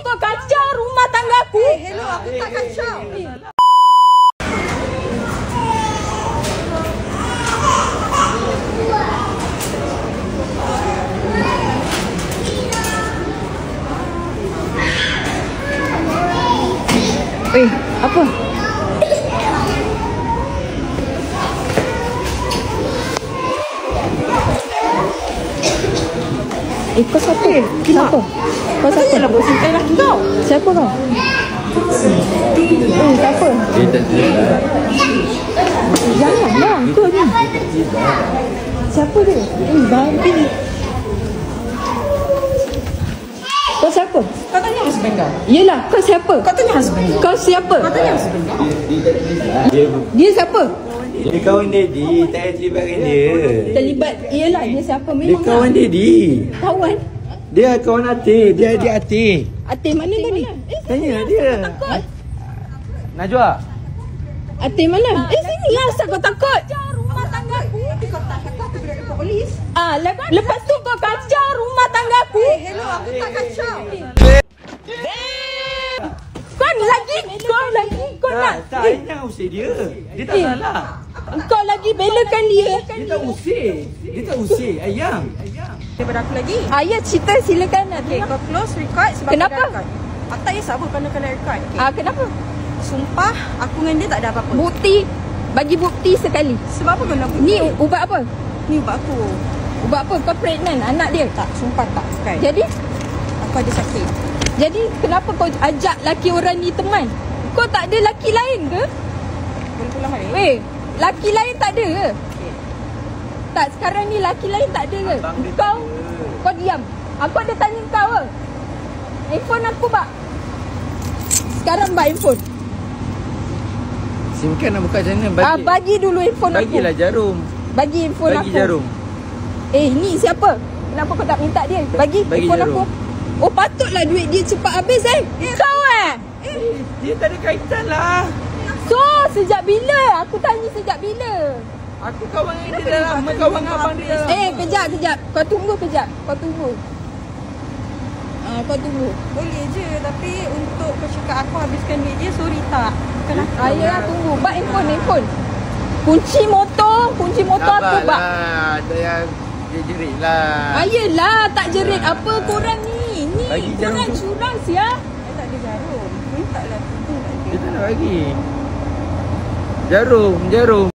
kau kacau rumah tanggaku. Hello, aku tak kacau. Apa? Kau siapa? Siapa? Kau siapa? Lah buat cinta lelaki kau. Siapa kau? Siapa? Janganlah, kau ni. Siapa dia? Babi. Kau siapa? Kau tanya husband kau. Yelah, kau siapa? Kau tanya husband kau. Kau siapa? Kau tanya husband kau. Dia siapa? Dia kawan Daddy, tak terlibat dengan dia. Terlibat, yelah dia siapa Dia memang kawan Daddy. kawan. Dia kawan Atik, dia adik Atik. Atik mana tadi? Tanya dia. Najwa. Atik mana? Sini lah, asal kau takut? Rumah tanggaku. Tapi kau tak kata aku beri ke polis. Lepas tu kau kacau rumah tanggaku. Hello, aku tak kacau. Kau nak. Tak, I nak usir dia. Dia tak salah. Kau lagi belakan dia. Dia tak usir. Dia tak usir. Ayam. Daripada aku lagi. Ayah cerita silakan. Okay, kau close record sebab Kenapa? kau dah record. Aku tak kisah apa kena record. Okay. Kenapa? Sumpah, aku dengan dia tak ada apa-apa. Bukti. Bagi bukti sekali. Sebab apa kau nak bukti? Ni ubat apa? Ni ubat aku. Ubat apa? Kau pregnant anak dia? Tak, sumpah tak. Sekali. Jadi? Aku ada sakit. Jadi kenapa kau ajak laki orang ni teman? Kau tak ada laki lain ke? Boleh pulang balik? Weh, laki lain tak ada ke? Okay. Tak, sekarang ni laki lain tak ada ke? Abang dia Kau, tak ada. kau diam. Aku ada tanya kau ke? Handphone aku bak. Sekarang bak handphone. SIM card nak buka macam mana? Bagi dulu handphone aku. Bagilah jarum. Bagi handphone Bagi aku. jarum. Ni siapa? Kenapa kau tak minta dia? Bagi handphone jarum. aku. Oh, patutlah duit dia cepat habis Kau Dia tak ada kaitan lah. So, sejak bila? Aku tanya sejak bila? Aku kawan dengan dia dah lama. Kawan dengan abang dia dah lama. Kejap. Kau tunggu kejap. Kau tunggu. Boleh je, tapi untuk kau cakap aku habiskan duit dia, sorry tak. Bukan aku. Ayah tunggu. Bak handphone. Kunci motor aku bak. Ada yang dia jerit lah. Ayolah, tak jerit apa korang ni. Bagi jarum korang tu. curang sia. Saya tak ada jarum. Minta lah. Dia tak nak bagi. Jarum.